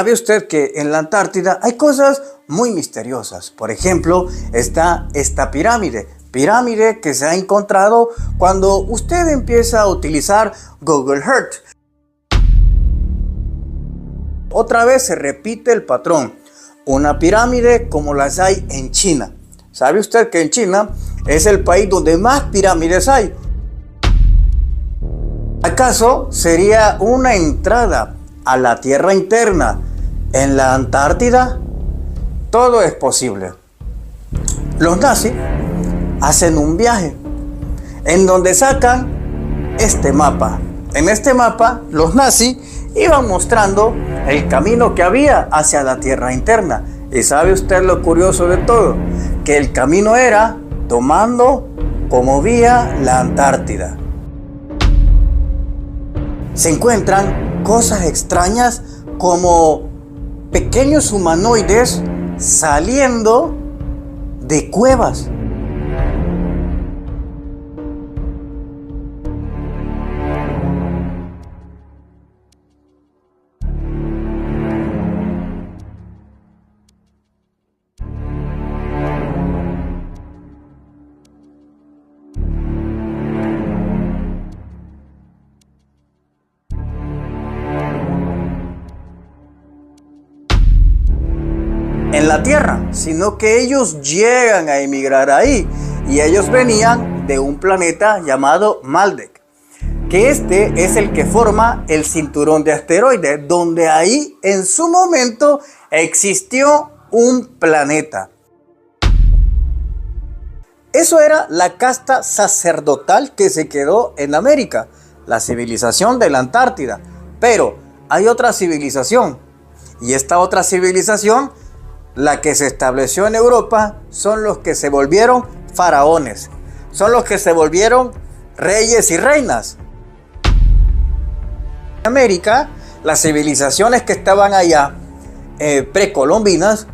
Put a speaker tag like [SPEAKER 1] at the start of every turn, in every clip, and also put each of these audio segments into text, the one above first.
[SPEAKER 1] ¿Sabe usted que en la Antártida hay cosas muy misteriosas? Por ejemplo, está esta pirámide que se ha encontrado cuando usted empieza a utilizar Google Earth. Otra vez se repite el patrón, una pirámide como las hay en China. ¿Sabe usted que en China es el país donde más pirámides hay? ¿Acaso sería una entrada a la tierra interna en la Antártida? Todo es posible. Los nazis hacen un viaje en donde sacan este mapa. En este mapa los nazis iban mostrando el camino que había hacia la tierra interna. ¿Y sabe usted lo curioso de todo? Que el camino era tomando como vía la Antártida. Se encuentran cosas extrañas como pequeños humanoides saliendo de cuevas. En la tierra, sino que ellos llegan a emigrar ahí y ellos venían de un planeta llamado Maldek, que este es el que forma el cinturón de asteroides, donde ahí en su momento existió un planeta. Eso era la casta sacerdotal que se quedó en América, la civilización de la Antártida. Pero hay otra civilización, y esta otra civilización, la que se estableció en Europa, son los que se volvieron faraones, son los que se volvieron reyes y reinas. En América, las civilizaciones que estaban allá, precolombinas,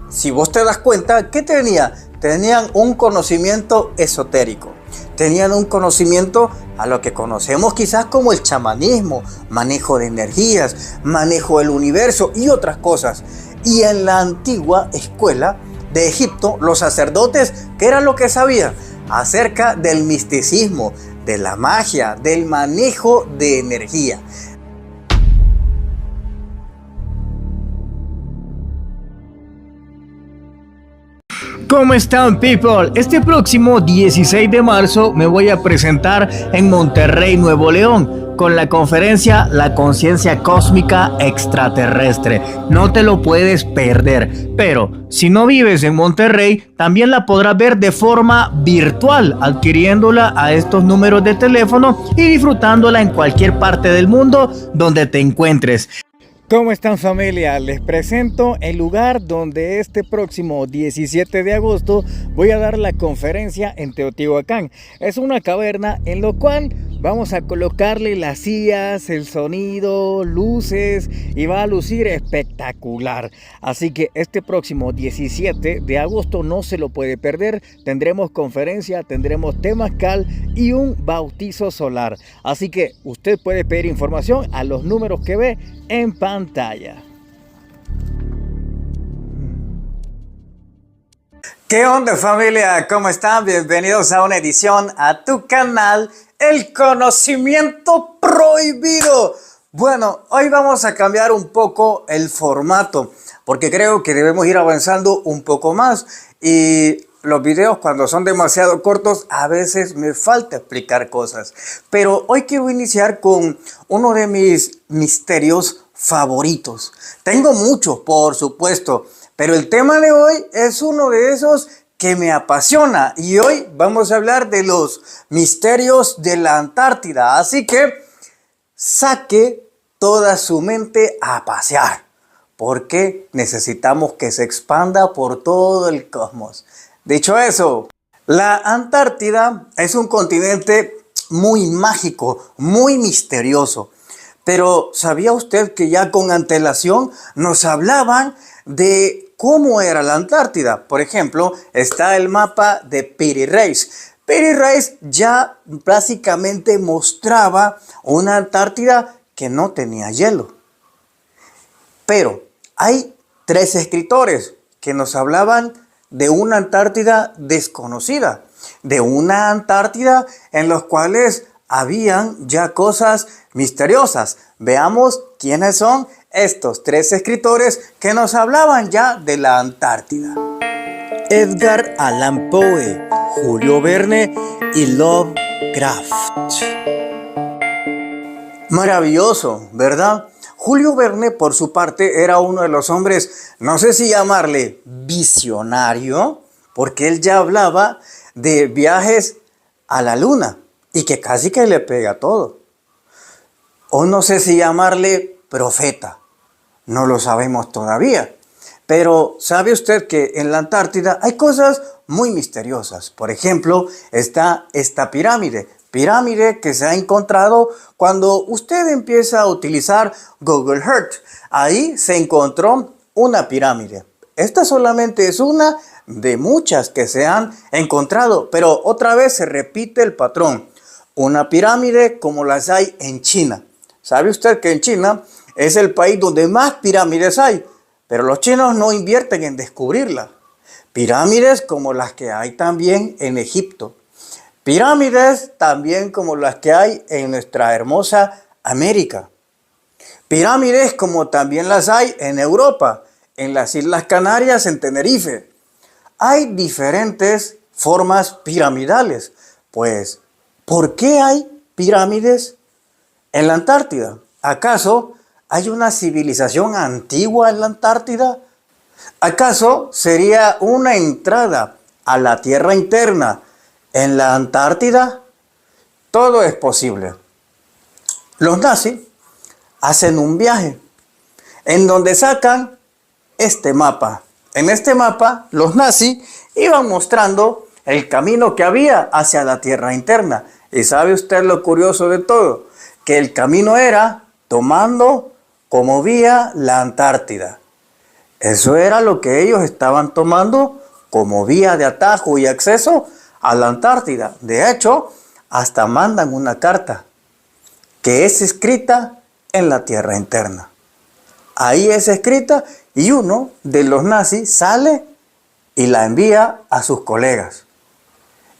[SPEAKER 1] si vos te das cuenta, ¿qué tenían? Tenían un conocimiento esotérico, tenían un conocimiento a lo que conocemos quizás como el chamanismo, manejo de energías, manejo del universo y otras cosas. Y en la antigua escuela de Egipto, los sacerdotes, ¿qué era lo que sabían? Acerca del misticismo, de la magia, del manejo de energía.
[SPEAKER 2] ¿Cómo están, people? Este próximo 16 de marzo me voy a presentar en Monterrey, Nuevo León, con la conferencia La Conciencia Cósmica Extraterrestre. No te lo puedes perder. Pero si no vives en Monterrey, también la podrás ver de forma virtual, adquiriéndola a estos números de teléfono y disfrutándola en cualquier parte del mundo donde te encuentres. ¿Cómo están, familia? Les presento el lugar donde este próximo 17 de agosto voy a dar la conferencia en Teotihuacán. Es una caverna en lo cual vamos a colocarle las sillas, el sonido, luces y va a lucir espectacular. Así que este próximo 17 de agosto no se lo puede perder. Tendremos conferencia, tendremos temazcal y un bautizo solar. Así que usted puede pedir información a los números que ve en pantalla.
[SPEAKER 1] ¿Qué onda, familia? ¿Cómo están? Bienvenidos a una edición a tu canal, El Conocimiento Prohibido. Bueno, hoy vamos a cambiar un poco el formato porque creo que debemos ir avanzando un poco más y los videos cuando son demasiado cortos a veces me falta explicar cosas. Pero hoy quiero iniciar con uno de mis misterios favoritos. Tengo muchos, por supuesto, pero el tema de hoy es uno de esos que me apasiona y hoy vamos a hablar de los misterios de la Antártida. Así que saque toda su mente a pasear porque necesitamos que se expanda por todo el cosmos. Dicho eso, la Antártida es un continente muy mágico, muy misterioso. Pero ¿sabía usted que ya con antelación nos hablaban de cómo era la Antártida? Por ejemplo, está el mapa de Piri Reis. Piri Reis ya básicamente mostraba una Antártida que no tenía hielo. Pero hay 3 escritores que nos hablaban de una Antártida desconocida, de una Antártida en los cuales habían ya cosas misteriosas. Veamos quiénes son estos 3 escritores que nos hablaban ya de la Antártida. Edgar Allan Poe, Julio Verne y Lovecraft. Maravilloso, ¿verdad? Julio Verne, por su parte, era uno de los hombres, no sé si llamarle visionario, porque él ya hablaba de viajes a la luna y que casi que le pega todo. O no sé si llamarle profeta, no lo sabemos todavía. Pero ¿sabe usted que en la Antártida hay cosas muy misteriosas? Por ejemplo, está esta pirámide que se ha encontrado cuando usted empieza a utilizar Google Earth. Ahí se encontró una pirámide. Esta solamente es una de muchas que se han encontrado, pero otra vez se repite el patrón. Una pirámide como las hay en China. ¿Sabe usted que en China es el país donde más pirámides hay? Pero los chinos no invierten en descubrirlas. Pirámides como las que hay también en Egipto. Pirámides también como las que hay en nuestra hermosa América. Pirámides como también las hay en Europa, en las Islas Canarias, en Tenerife. Hay diferentes formas piramidales. Pues, ¿por qué hay pirámides en la Antártida? ¿Acaso hay una civilización antigua en la Antártida? ¿Acaso sería una entrada a la tierra interna en la Antártida? Todo es posible. Los nazis hacen un viaje en donde sacan este mapa. En este mapa, los nazis iban mostrando el camino que había hacia la tierra interna. ¿Y sabe usted lo curioso de todo? Que el camino era tomando como vía la Antártida. Eso era lo que ellos estaban tomando como vía de atajo y acceso a la Antártida. De hecho, hasta mandan una carta que es escrita en la tierra interna. Ahí es escrita y uno de los nazis sale y la envía a sus colegas.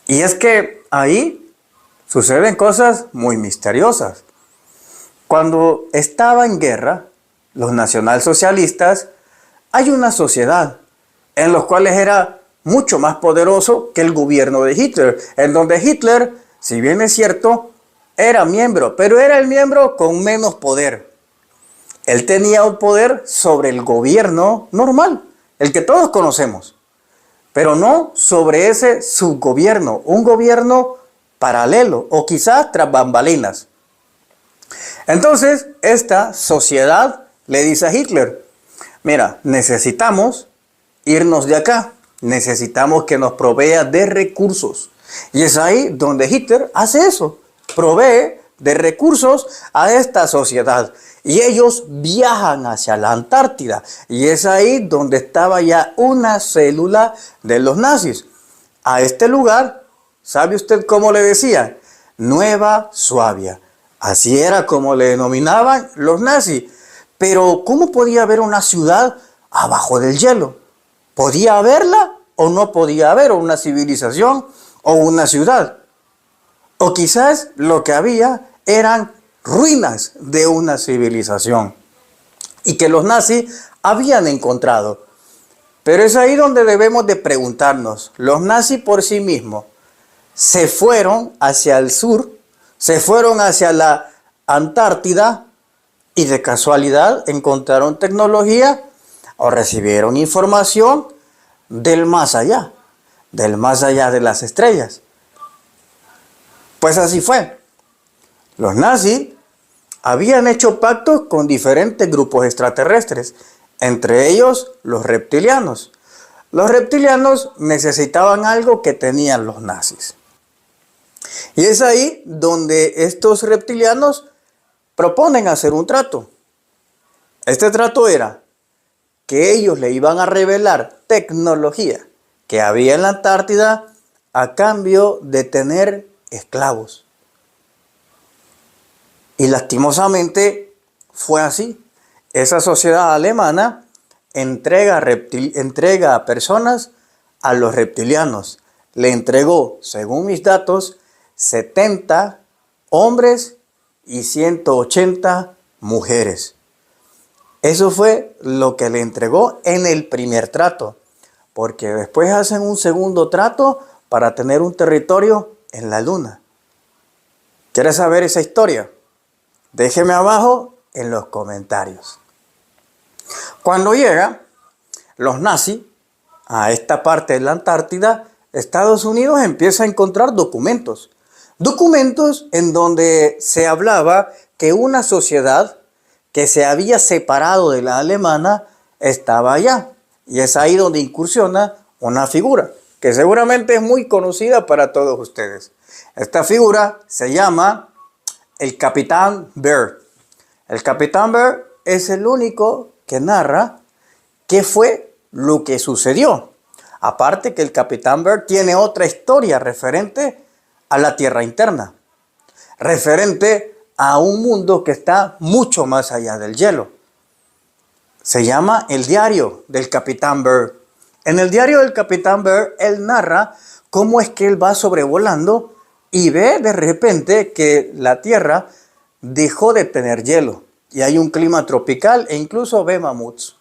[SPEAKER 1] Y es que ahí suceden cosas muy misteriosas. Cuando estaba en guerra, los nacionalsocialistas, hay una sociedad en los cuales era mucho más poderoso que el gobierno de Hitler, en donde Hitler, si bien es cierto, era miembro, pero era el miembro con menos poder. Él tenía un poder sobre el gobierno normal, el que todos conocemos, pero no sobre ese subgobierno, un gobierno paralelo o quizás tras bambalinas. Entonces, esta sociedad le dice a Hitler, mira, necesitamos irnos de acá, necesitamos que nos provea de recursos. Y es ahí donde Hitler hace eso, provee de recursos a esta sociedad. Y ellos viajan hacia la Antártida. Y es ahí donde estaba ya una célula de los nazis. A este lugar, ¿sabe usted cómo le decían? Nueva Suabia. Así era como le denominaban los nazis. Pero ¿cómo podía haber una ciudad abajo del hielo? ¿Podía haberla o no podía haber una civilización o una ciudad? O quizás lo que había eran ruinas de una civilización y que los nazis habían encontrado. Pero es ahí donde debemos de preguntarnos, los nazis por sí mismos se fueron hacia el sur, se fueron hacia la Antártida y de casualidad encontraron tecnología o recibieron información del más allá de las estrellas. Pues así fue. Los nazis habían hecho pactos con diferentes grupos extraterrestres, entre ellos los reptilianos. Los reptilianos necesitaban algo que tenían los nazis. Y es ahí donde estos reptilianos proponen hacer un trato. Este trato era que ellos le iban a revelar tecnología que había en la Antártida a cambio de tener esclavos. Y lastimosamente fue así. esa sociedad alemana entrega a personas a los reptilianos. Le entregó, según mis datos, 70 hombres y 180 mujeres. Eso fue lo que le entregó en el primer trato, porque después hacen un segundo trato para tener un territorio en la luna. ¿Quieres saber esa historia? Déjeme abajo en los comentarios. Cuando llegan los nazis a esta parte de la Antártida, Estados Unidos empieza a encontrar documentos. Documentos en donde se hablaba que una sociedad que se había separado de la alemana estaba allá. Y es ahí donde incursiona una figura que seguramente es muy conocida para todos ustedes. Esta figura se llama el Capitán Bear. El Capitán Bear es el único que narra qué fue lo que sucedió. Aparte que el Capitán Bear tiene otra historia referente a la Tierra interna, referente a un mundo que está mucho más allá del hielo. Se llama El Diario del Capitán Bear. En el Diario del Capitán Bear, él narra cómo es que él va sobrevolando y ve de repente que la Tierra dejó de tener hielo y hay un clima tropical e incluso ve mamuts.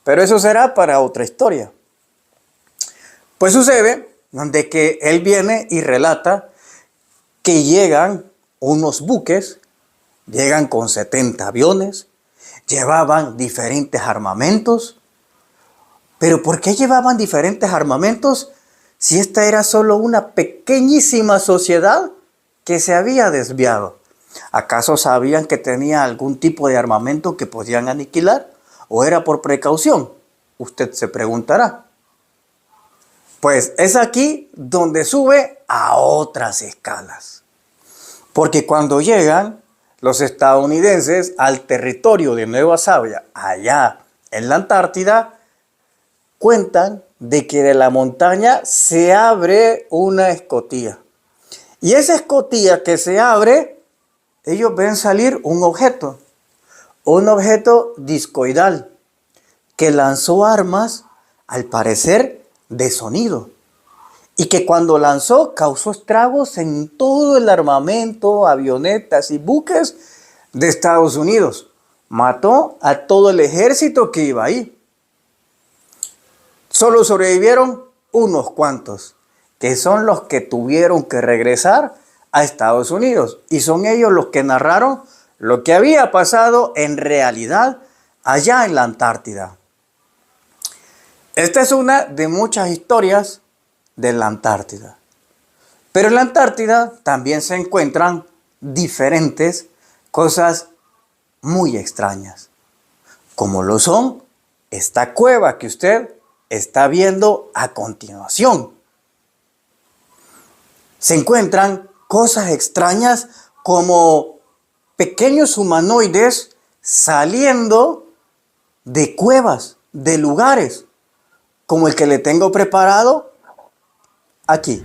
[SPEAKER 1] Pero eso será para otra historia. Pues sucede donde que él viene y relata que llegan unos buques, llegan con 70 aviones, llevaban diferentes armamentos. ¿Pero por qué llevaban diferentes armamentos si esta era solo una pequeñísima sociedad que se había desviado? ¿Acaso sabían que tenía algún tipo de armamento que podían aniquilar? ¿O era por precaución? Usted se preguntará. Pues es aquí donde sube a otras escalas. Porque cuando llegan los estadounidenses al territorio de Nueva Sabia, allá en la Antártida, cuentan de que de la montaña se abre una escotilla. Y esa escotilla que se abre, ellos ven salir un objeto discoidal, que lanzó armas, al parecer, de sonido. Y que cuando lanzó, causó estragos en todo el armamento, avionetas y buques de Estados Unidos. Mató a todo el ejército que iba ahí. Solo sobrevivieron unos cuantos, que son los que tuvieron que regresar a Estados Unidos. Y son ellos los que narraron lo que había pasado en realidad allá en la Antártida. Esta es una de muchas historias de la Antártida. Pero en la Antártida también se encuentran diferentes cosas muy extrañas, como lo son esta cueva que usted está viendo a continuación. Se encuentran cosas extrañas como pequeños humanoides saliendo de cuevas, de lugares, como el que le tengo preparado aquí.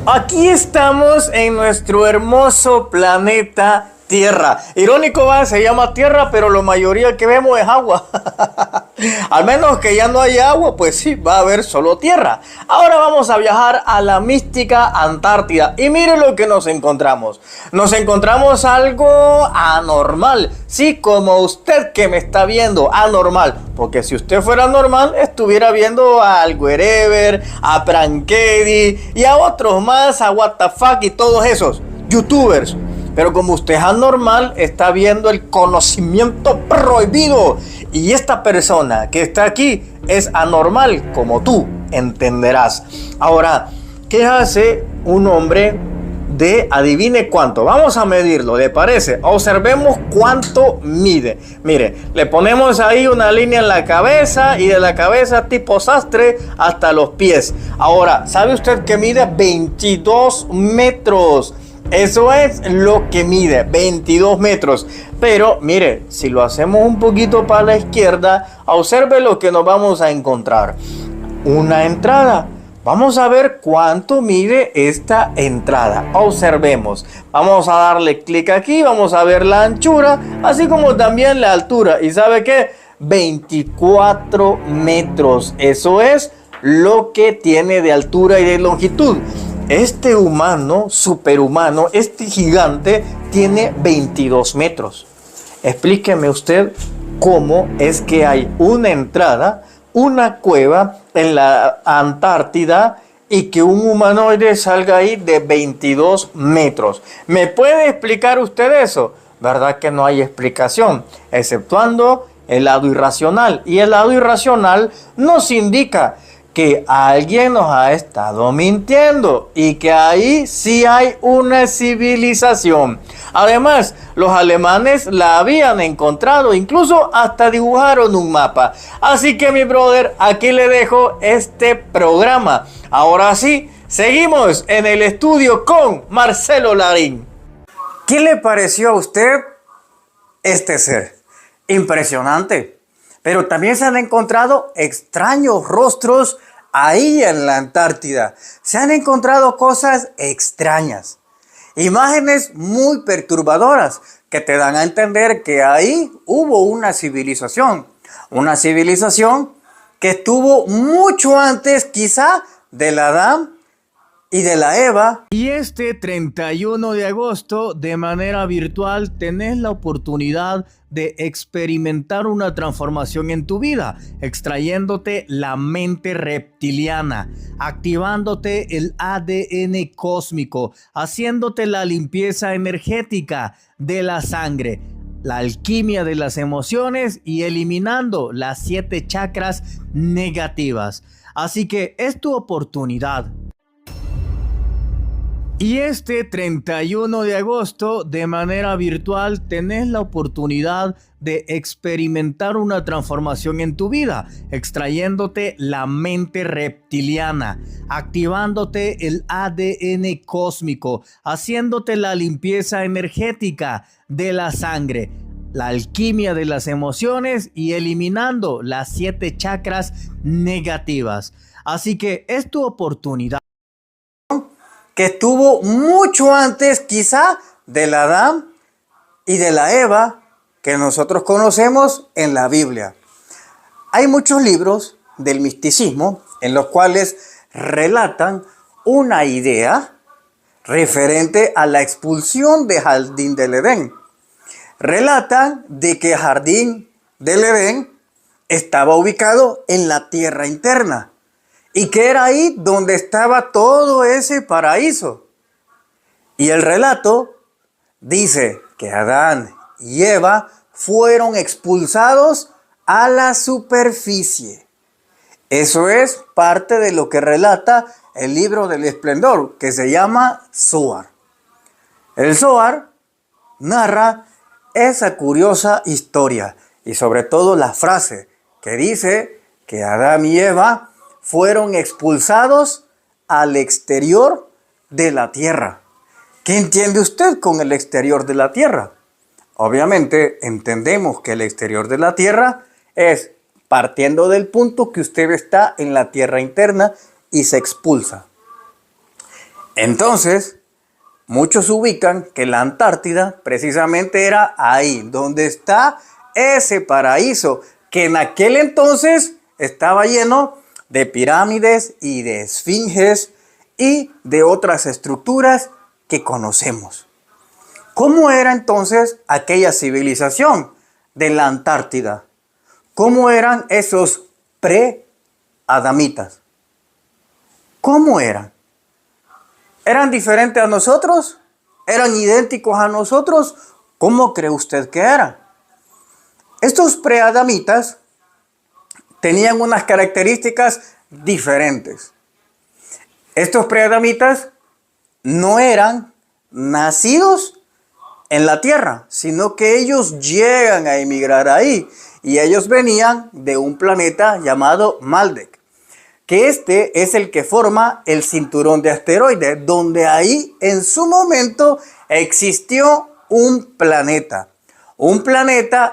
[SPEAKER 1] Aquí estamos en nuestro hermoso planeta Tierra. Irónico, va, se llama Tierra, pero la mayoría que vemos es agua. Al menos que ya no haya agua, pues sí, va a haber solo tierra. Ahora vamos a viajar a la mística Antártida. Y mire lo que nos encontramos. Nos encontramos algo anormal. Sí, como usted que me está viendo, anormal. Porque si usted fuera normal, estuviera viendo al Wherever, a Prankedy y a otros más, a What the Fuck y todos esos youtubers. Pero como usted es anormal, está viendo el conocimiento prohibido. Y esta persona que está aquí es anormal, como tú entenderás. Ahora, ¿qué hace un hombre de adivine cuánto? Vamos a medirlo, ¿le parece? Observemos cuánto mide. Mire, le ponemos ahí una línea en la cabeza y de la cabeza tipo sastre hasta los pies. Ahora, ¿sabe usted que mide 22 metros? Eso es lo que mide, 22 metros. Pero mire, si lo hacemos un poquito para la izquierda, observe lo que nos vamos a encontrar. Una entrada. Vamos a ver cuánto mide esta entrada. Observemos. Vamos a darle clic aquí. Vamos a ver la anchura, así como también la altura. ¿Y sabe qué? 24 metros. Eso es lo que tiene de altura y de longitud. Este humano, superhumano, este gigante, tiene 22 metros. Explíqueme usted cómo es que hay una entrada, una cueva en la Antártida y que un humanoide salga ahí de 22 metros. ¿Me puede explicar usted eso? ¿Verdad que no hay explicación? Exceptuando el lado irracional. Y el lado irracional nos indica que alguien nos ha estado mintiendo y que ahí sí hay una civilización. Además, los alemanes la habían encontrado, incluso hasta dibujaron un mapa. Así que mi brother, aquí le dejo este programa. Ahora sí, seguimos en el estudio con Marcelo Larín. ¿Qué le pareció a usted este ser? Impresionante. Pero también se han encontrado extraños rostros ahí en la Antártida. Se han encontrado cosas extrañas. Imágenes muy perturbadoras que te dan a entender que ahí hubo una civilización. Una civilización que estuvo mucho antes quizá del Adán y de la Eva.
[SPEAKER 2] Y este 31 de agosto, de manera virtual, tenés la oportunidad de experimentar una transformación en tu vida, extrayéndote la mente reptiliana, activándote el ADN cósmico, haciéndote la limpieza energética de la sangre, la alquimia de las emociones y eliminando las 7 chakras negativas. Así que es tu oportunidad. Y este 31 de agosto, de manera virtual, tenés la oportunidad de experimentar una transformación en tu vida, extrayéndote la mente reptiliana, activándote el ADN cósmico, haciéndote la limpieza energética de la sangre, la alquimia de las emociones y eliminando las 7 chakras negativas. Así que es tu oportunidad.
[SPEAKER 1] Que estuvo mucho antes quizá del Adán y de la Eva que nosotros conocemos en la Biblia. Hay muchos libros del misticismo en los cuales relatan una idea referente a la expulsión del Jardín del Edén. Relatan de que el Jardín del Edén estaba ubicado en la tierra interna. Y que era ahí donde estaba todo ese paraíso. Y el relato dice que Adán y Eva fueron expulsados a la superficie. Eso es parte de lo que relata el libro del Esplendor, que se llama Zohar. El Zohar narra esa curiosa historia y sobre todo la frase que dice que Adán y Eva fueron expulsados al exterior de la tierra. ¿Qué entiende usted con el exterior de la tierra? Obviamente entendemos que el exterior de la tierra es partiendo del punto que usted está en la tierra interna y se expulsa. Entonces, muchos ubican que la Antártida precisamente era ahí, donde está ese paraíso, que en aquel entonces estaba lleno de pirámides y de esfinges y de otras estructuras que conocemos. ¿Cómo era entonces aquella civilización de la Antártida? ¿Cómo eran esos pre-adamitas? ¿Cómo eran? ¿Eran diferentes a nosotros? ¿Eran idénticos a nosotros? ¿Cómo cree usted que eran? Estos pre-adamitas tenían unas características diferentes. Estos preadamitas no eran nacidos en la tierra, sino que ellos llegan a emigrar ahí. Y ellos venían de un planeta llamado Maldek, que este es el que forma el cinturón de asteroides, donde ahí en su momento existió un planeta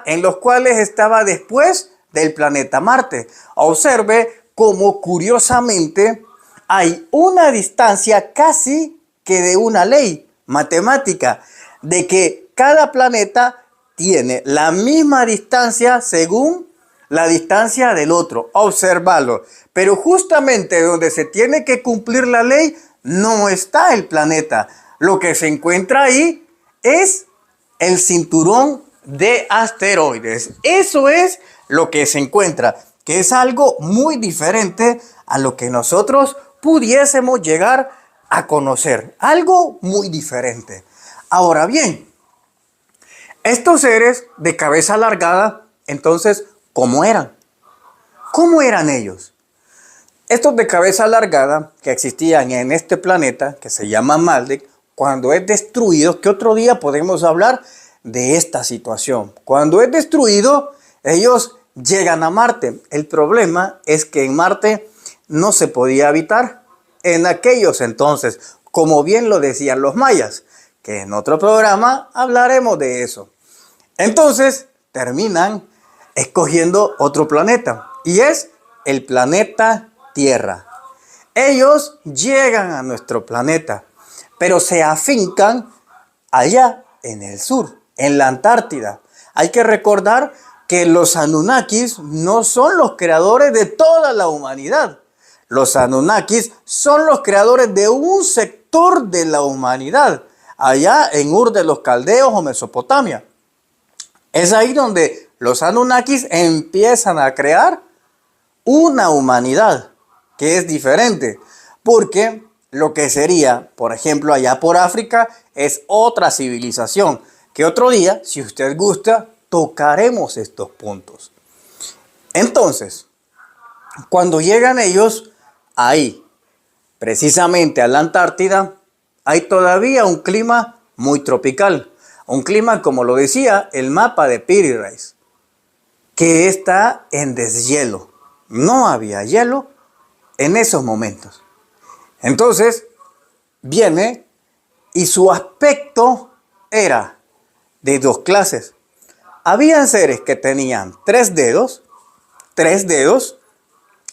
[SPEAKER 1] en los cuales estaba después del planeta Marte. Observe cómo curiosamente hay una distancia casi que de una ley matemática, de que cada planeta tiene la misma distancia según la distancia del otro. Observarlo. Pero justamente donde se tiene que cumplir la ley no está el planeta. Lo que se encuentra ahí es el cinturón de asteroides. Eso es lo que se encuentra, que es algo muy diferente a lo que nosotros pudiésemos llegar a conocer. Algo muy diferente. Ahora bien, estos seres de cabeza alargada, entonces, ¿cómo eran? ¿Cómo eran ellos? Estos de cabeza alargada que existían en este planeta, que se llama Maldek, cuando es destruido, que otro día podemos hablar de esta situación. Cuando es destruido, ellos llegan a Marte. El problema es que en Marte no se podía habitar en aquellos entonces, como bien lo decían los mayas, que en otro programa hablaremos de eso. Entonces terminan escogiendo otro planeta y es el planeta Tierra. Ellos llegan a nuestro planeta, pero se afincan allá en el sur, en la Antártida. Hay que recordar que los Anunnakis no son los creadores de toda la humanidad. Los Anunnakis son los creadores de un sector de la humanidad, allá en Ur de los Caldeos o Mesopotamia. Es ahí donde los Anunnakis empiezan a crear una humanidad que es diferente, porque lo que sería, por ejemplo, allá por África, es otra civilización, que otro día, si usted gusta, tocaremos estos puntos. Entonces, cuando llegan ellos ahí, precisamente a la Antártida, hay todavía un clima muy tropical, un clima, como lo decía el mapa de Piri Reis, que está en deshielo. No había hielo en esos momentos. Entonces, viene y su aspecto era de dos clases. Habían seres que tenían tres dedos,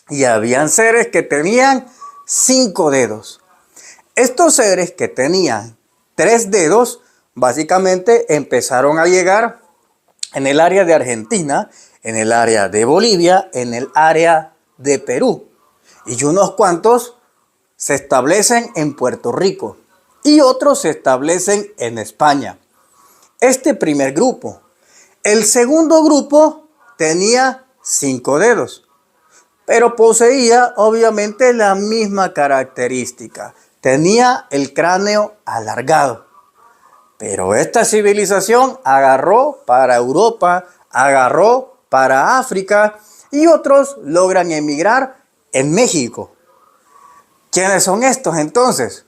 [SPEAKER 1] y habían seres que tenían 5 dedos. Estos seres que tenían 3 dedos, básicamente empezaron a llegar en el área de Argentina, en el área de Bolivia, en el área de Perú. Y unos cuantos se establecen en Puerto Rico y otros se establecen en España. Este primer grupo. El segundo grupo tenía 5 dedos, pero poseía obviamente la misma característica. Tenía el cráneo alargado. Pero esta civilización agarró para Europa, agarró para África y otros logran emigrar en México. ¿Quiénes son estos entonces?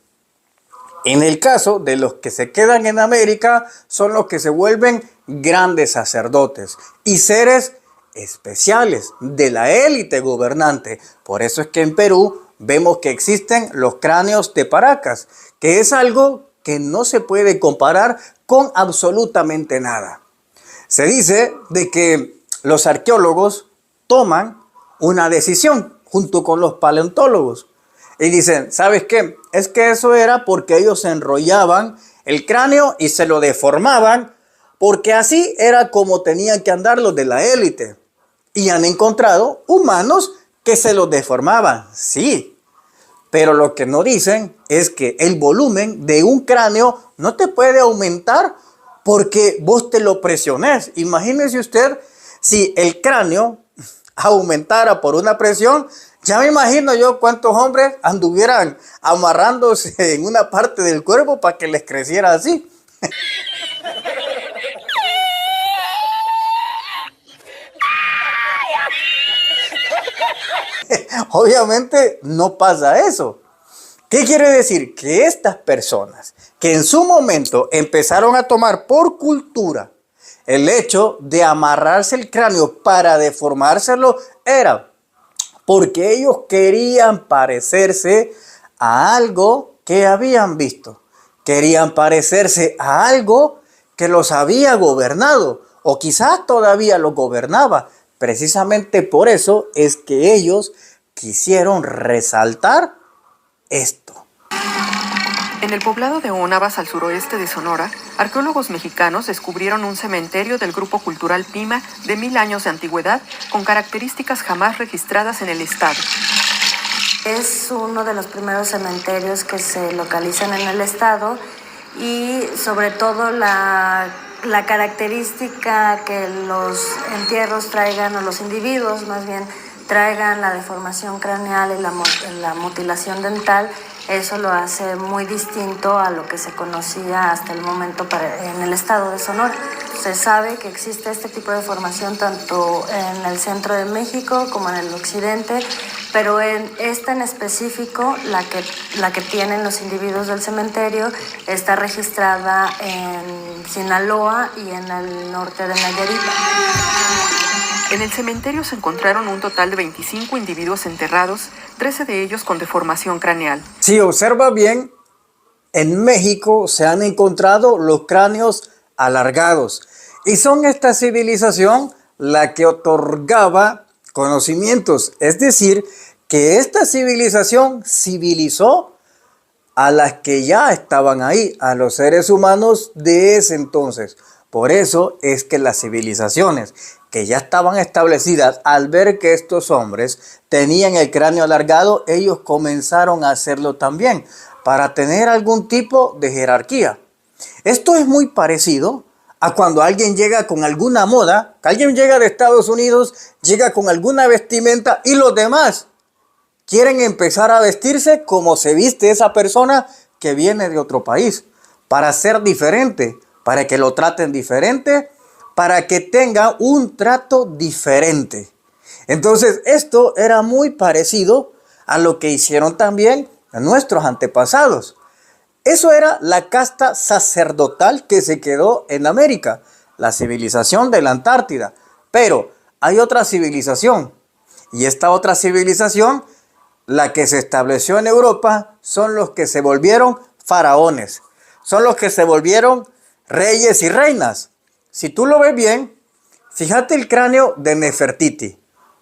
[SPEAKER 1] En el caso de los que se quedan en América, son los que se vuelven grandes sacerdotes y seres especiales de la élite gobernante. Por eso es que en Perú vemos que existen los cráneos de Paracas, que es algo que no se puede comparar con absolutamente nada. Se dice de que los arqueólogos toman una decisión junto con los paleontólogos y dicen, ¿sabes qué? Es que eso era porque ellos enrollaban el cráneo y se lo deformaban, porque así era como tenían que andar los de la élite. Y han encontrado humanos que se los deformaban, sí. Pero lo que no dicen es que el volumen de un cráneo no te puede aumentar porque vos te lo presiones. Imagínese usted si el cráneo aumentara por una presión. Ya me imagino yo cuántos hombres anduvieran amarrándose en una parte del cuerpo para que les creciera así. Obviamente no pasa eso. ¿Qué quiere decir? Que estas personas que en su momento empezaron a tomar por cultura el hecho de amarrarse el cráneo para deformárselo era porque ellos querían parecerse a algo que habían visto. Querían parecerse a algo que los había gobernado o quizás todavía los gobernaba. Precisamente por eso es que ellos quisieron resaltar esto.
[SPEAKER 3] En el poblado de Onavas, al suroeste de Sonora, arqueólogos mexicanos descubrieron un cementerio del grupo cultural Pima de 1000 años de antigüedad con características jamás registradas en el estado.
[SPEAKER 4] Es uno de los primeros cementerios que se localizan en el estado y sobre todo la característica que los entierros traigan, o los individuos más bien, traigan la deformación craneal y la mutilación dental. Eso lo hace muy distinto a lo que se conocía hasta el momento en el estado de Sonora. Se sabe que existe este tipo de formación tanto en el centro de México como en el occidente, pero en esta en específico, la que tienen los individuos del cementerio, está registrada en Sinaloa y en el norte de Nayarit.
[SPEAKER 3] En el cementerio se encontraron un total de 25 individuos enterrados, 13 de ellos con deformación craneal.
[SPEAKER 1] Si observa bien, en México se han encontrado los cráneos alargados y son esta civilización la que otorgaba conocimientos, es decir, que esta civilización civilizó a las que ya estaban ahí, a los seres humanos de ese entonces. Por eso es que las civilizaciones que ya estaban establecidas, al ver que estos hombres tenían el cráneo alargado, ellos comenzaron a hacerlo también para tener algún tipo de jerarquía. Esto es muy parecido a cuando alguien llega con alguna moda, que alguien llega de Estados Unidos, llega con alguna vestimenta y los demás quieren empezar a vestirse como se viste esa persona que viene de otro país, para ser diferente, para que lo traten diferente, para que tenga un trato diferente. Entonces, esto era muy parecido a lo que hicieron también nuestros antepasados. Eso era la casta sacerdotal que se quedó en América, la civilización de la Antártida. Pero hay otra civilización, y esta otra civilización, la que se estableció en Europa, son los que se volvieron faraones, son los que se volvieron reyes y reinas. Si tú lo ves bien, fíjate el cráneo de Nefertiti.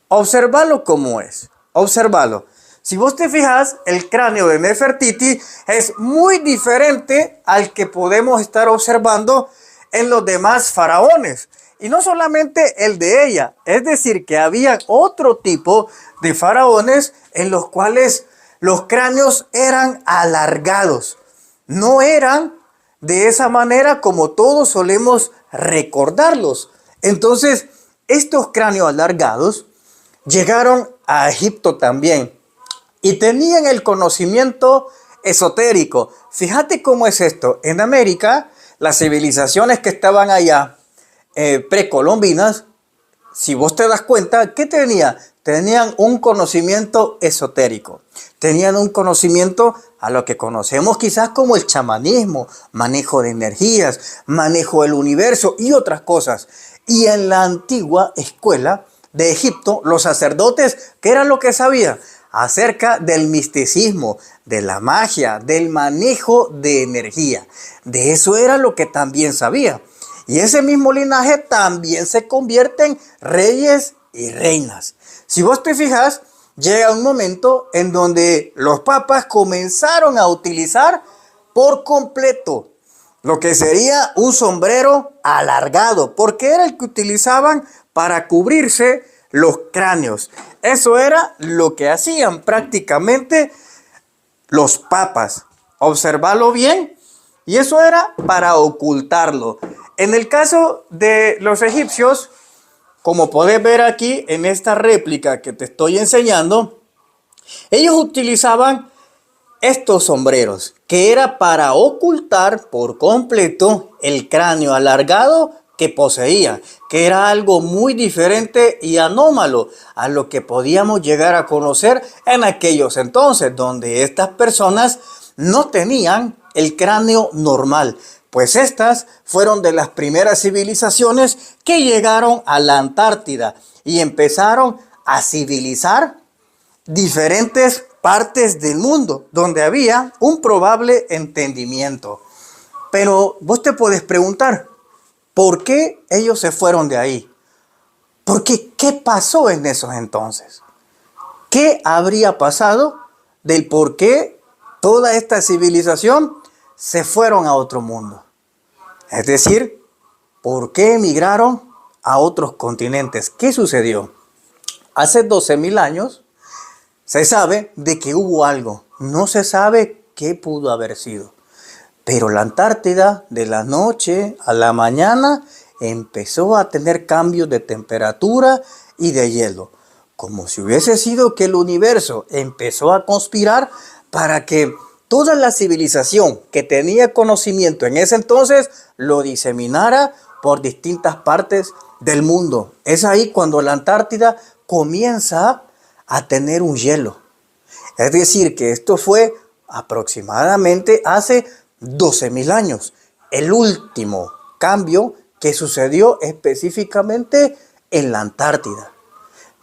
[SPEAKER 1] Obsérvalo como es. Obsérvalo. Si vos te fijas, el cráneo de Nefertiti es muy diferente al que podemos estar observando en los demás faraones. Y no solamente el de ella. Es decir, que había otro tipo de faraones en los cuales los cráneos eran alargados. No eran de esa manera como todos solemos recordarlos. Entonces, estos cráneos alargados llegaron a Egipto también y tenían el conocimiento esotérico. Fíjate cómo es esto. En América, las civilizaciones que estaban allá, precolombinas, si vos te das cuenta, ¿qué tenían? Tenían un conocimiento esotérico. Tenían un conocimiento a lo que conocemos quizás como el chamanismo, manejo de energías, manejo del universo y otras cosas. Y en la antigua escuela de Egipto, los sacerdotes, ¿qué era lo que sabían? Acerca del misticismo, de la magia, del manejo de energía. De eso era lo que también sabía. Y ese mismo linaje también se convierte en reyes y reinas. Si vos te fijas, llega un momento en donde los papas comenzaron a utilizar por completo lo que sería un sombrero alargado, porque era el que utilizaban para cubrirse los cráneos. Eso era lo que hacían prácticamente los papas. Observarlo bien, y eso era para ocultarlo. En el caso de los egipcios, como podés ver aquí en esta réplica que te estoy enseñando, ellos utilizaban estos sombreros, que era para ocultar por completo el cráneo alargado que poseía, que era algo muy diferente y anómalo a lo que podíamos llegar a conocer en aquellos entonces, donde estas personas no tenían el cráneo normal, pues estas fueron de las primeras civilizaciones que llegaron a la Antártida y empezaron a civilizar diferentes partes del mundo donde había un probable entendimiento. Pero vos te puedes preguntar, ¿por qué ellos se fueron de ahí? Porque ¿qué pasó en esos entonces? ¿Qué habría pasado del por qué toda esta civilización se fueron a otro mundo. Es decir, ¿por qué emigraron a otros continentes? ¿Qué sucedió? Hace 12.000 años se sabe de que hubo algo. No se sabe qué pudo haber sido. Pero la Antártida, de la noche a la mañana, empezó a tener cambios de temperatura y de hielo. Como si hubiese sido que el universo empezó a conspirar para que toda la civilización que tenía conocimiento en ese entonces lo diseminara por distintas partes del mundo. Es ahí cuando la Antártida comienza a tener un hielo. Es decir, que esto fue aproximadamente hace 12.000 años. El último cambio que sucedió específicamente en la Antártida.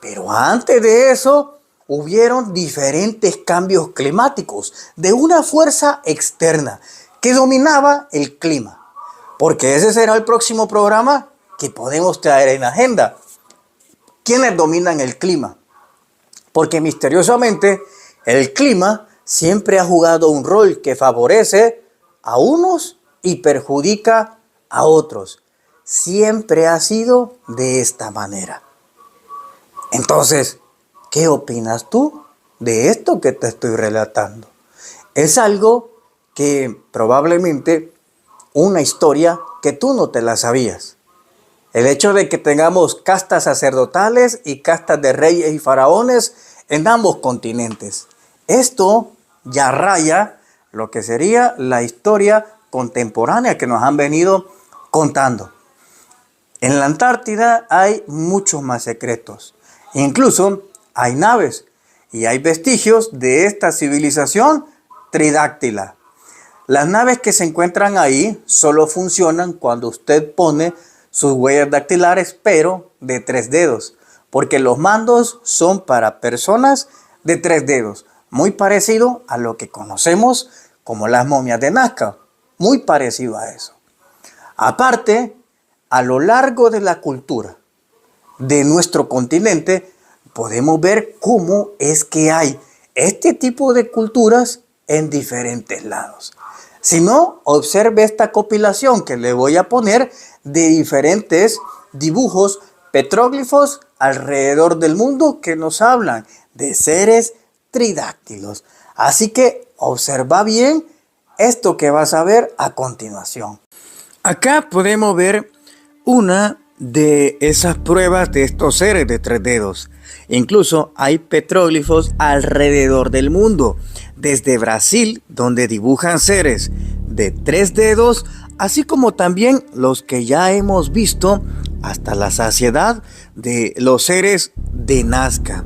[SPEAKER 1] Pero antes de eso, hubieron diferentes cambios climáticos de una fuerza externa que dominaba el clima. Porque ese será el próximo programa que podemos traer en agenda. ¿Quiénes dominan el clima? Porque misteriosamente el clima siempre ha jugado un rol que favorece a unos y perjudica a otros. Siempre ha sido de esta manera. Entonces, ¿qué opinas tú de esto que te estoy relatando? Es algo que probablemente una historia que tú no te la sabías. El hecho de que tengamos castas sacerdotales y castas de reyes y faraones en ambos continentes. Esto ya raya lo que sería la historia contemporánea que nos han venido contando. En la Antártida hay muchos más secretos. Incluso hay naves y hay vestigios de esta civilización tridáctila. Las naves que se encuentran ahí solo funcionan cuando usted pone sus huellas dactilares, pero de 3 dedos, porque los mandos son para personas de 3 dedos, muy parecido a lo que conocemos como las momias de Nazca, muy parecido a eso. Aparte, a lo largo de la cultura de nuestro continente, podemos ver cómo es que hay este tipo de culturas en diferentes lados. Si no, observe esta compilación que le voy a poner de diferentes dibujos petróglifos alrededor del mundo que nos hablan de seres tridáctilos. Así que observa bien esto que vas a ver a continuación. Acá podemos ver una de esas pruebas de estos seres de 3 dedos. Incluso hay petróglifos alrededor del mundo, desde Brasil, donde dibujan seres de 3 dedos, así como también los que ya hemos visto hasta la saciedad de los seres de Nazca.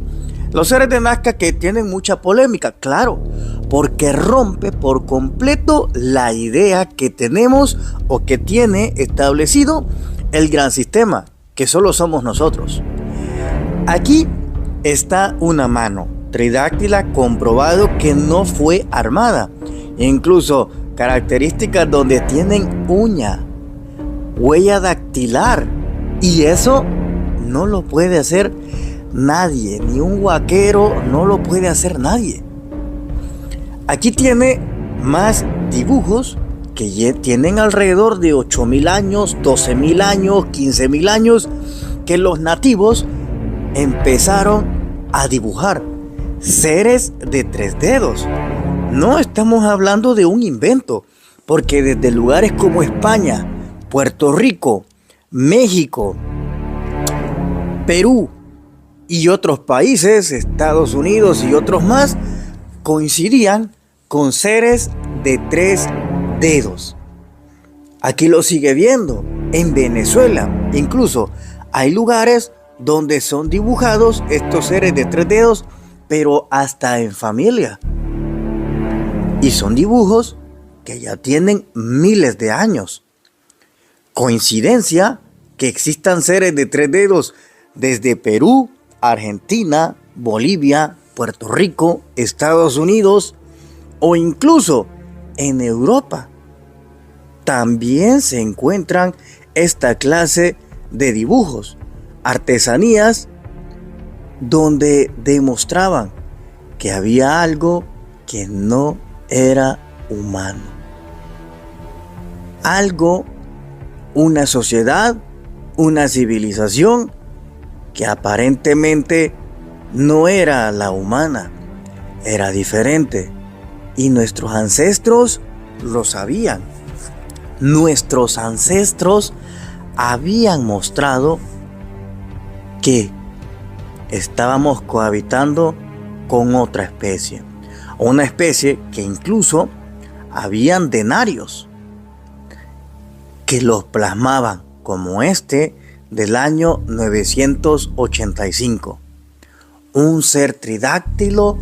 [SPEAKER 1] Los seres de Nazca que tienen mucha polémica, claro, porque rompe por completo la idea que tenemos o que tiene establecido el gran sistema, que solo somos nosotros. Aquí está una mano tridáctila comprobado que no fue armada. Incluso características donde tienen uña, huella dactilar. Y eso no lo puede hacer nadie, ni un huaquero, no lo puede hacer nadie. Aquí tiene más dibujos que tienen alrededor de 8.000 años, 12.000 años, 15.000 años, que los nativos empezaron a dibujar seres de 3 dedos. No estamos hablando de un invento, porque desde lugares como España, Puerto Rico, México, Perú y otros países, Estados Unidos y otros más, coincidían con seres de 3 dedos. Aquí lo sigue viendo en Venezuela. Incluso hay lugares donde son dibujados estos seres de 3 dedos, pero hasta en familia. Y son dibujos que ya tienen miles de años. Coincidencia que existan seres de 3 dedos desde Perú, Argentina, Bolivia, Puerto Rico, Estados Unidos o incluso en Europa. También se encuentran esta clase de dibujos, artesanías, donde demostraban que había algo que no
[SPEAKER 2] era humano. Algo, una sociedad, una civilización que aparentemente no era la humana, era diferente. Y nuestros ancestros lo sabían. Nuestros ancestros habían mostrado que estábamos cohabitando con otra especie. Una especie que incluso habían denarios que los plasmaban, como este del año 985. Un ser tridáctilo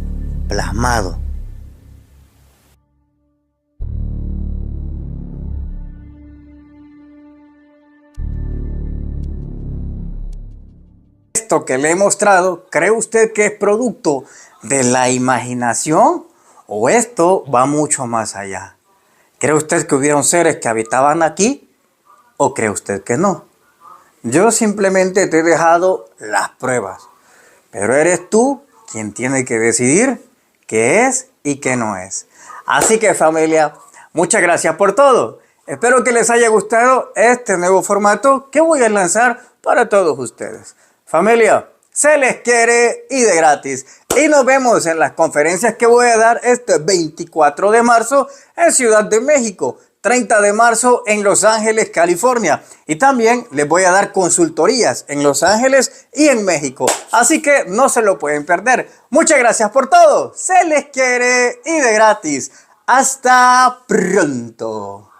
[SPEAKER 2] plasmado.
[SPEAKER 1] Esto que le he mostrado, ¿cree usted que es producto de la imaginación o esto va mucho más allá? ¿Cree usted que hubieron seres que habitaban aquí o cree usted que no? Yo simplemente te he dejado las pruebas, pero eres tú quien tiene que decidir qué es y qué no es. Así que familia, muchas gracias por todo. Espero que les haya gustado este nuevo formato que voy a lanzar para todos ustedes. Familia, se les quiere y de gratis. Y nos vemos en las conferencias que voy a dar este 24 de marzo en Ciudad de México, 30 de marzo en Los Ángeles, California. Y también les voy a dar consultorías en Los Ángeles y en México. Así que no se lo pueden perder. Muchas gracias por todo. Se les quiere y de gratis. Hasta pronto.